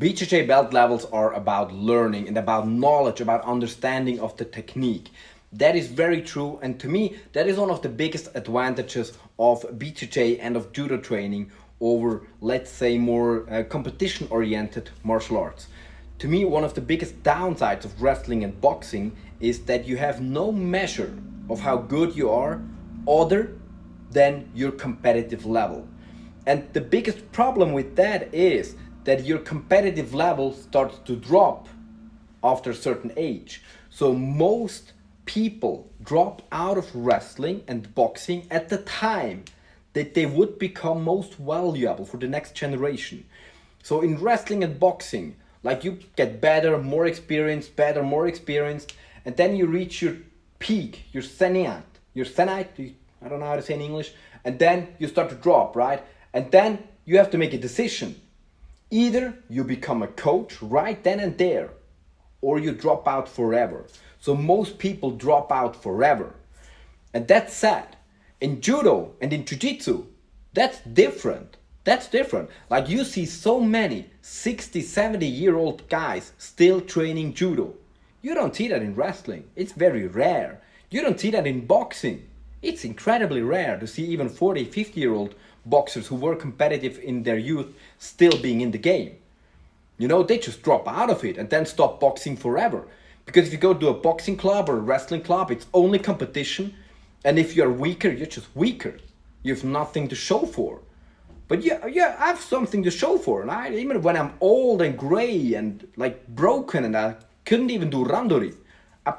BJJ belt levels are about learning and about knowledge, about understanding of the technique. That is very true, and to me, that is one of the biggest advantages of BJJ and of judo training over, let's say, more competition-oriented martial arts. To me, one of the biggest downsides of wrestling and boxing is that you have no measure of how good you are other than your competitive level. And the biggest problem with that is that your competitive level starts to drop after a certain age. So most people drop out of wrestling and boxing at the time that they would become most valuable for the next generation. So in wrestling and boxing, like, you get better, more experienced, and then you reach your peak, your zenith, I don't know how to say in English, and then you start to drop, right? And then you have to make a decision. Either you become a coach right then and there, or you drop out forever. So most people drop out forever. And that's sad. In judo and in jiu-jitsu, that's different. That's different. Like, you see so many 60, 70-year-old guys still training judo. You don't see that in wrestling. It's very rare. You don't see that in boxing. It's incredibly rare to see even 40, 50-year-old boxers who were competitive in their youth still being in the game. You know, they just drop out of it and then stop boxing forever. Because if you go to a boxing club or a wrestling club, it's only competition. And if you're weaker, you're just weaker. You have nothing to show for. But yeah, I have something to show for. And even when I'm old and gray and like broken and I couldn't even do randori, I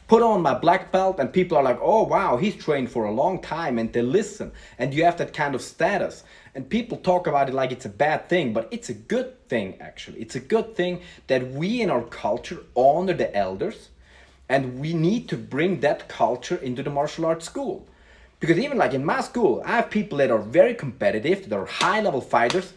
put on my black belt and people are like, oh wow, he's trained for a long time, and they listen. And you have that kind of status. And people talk about it like it's a bad thing, but it's a good thing actually. It's a good thing that we in our culture honor the elders, and we need to bring that culture into the martial arts school. Because even like in my school, I have people that are very competitive, that are high-level fighters,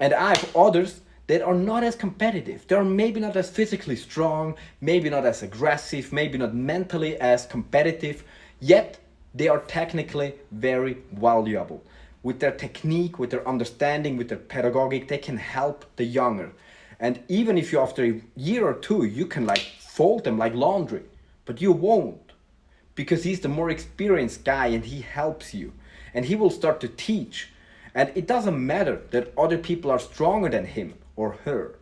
and I have others that are not as competitive. They are maybe not as physically strong, maybe not as aggressive, maybe not mentally as competitive, yet they are technically very valuable. With their technique, with their understanding, with their pedagogic, they can help the younger. And even if you, after a year or two, you can like fold them like laundry, but you won't. Because he's the more experienced guy and he helps you. And he will start to teach. And it doesn't matter that other people are stronger than him or her,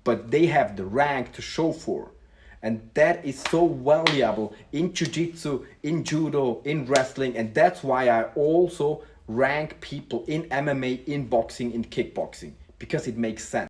but they have the rank to show for. And that is so valuable in jiu-jitsu, in judo, in wrestling. And that's why I also rank people in MMA, in boxing, in kickboxing, because it makes sense.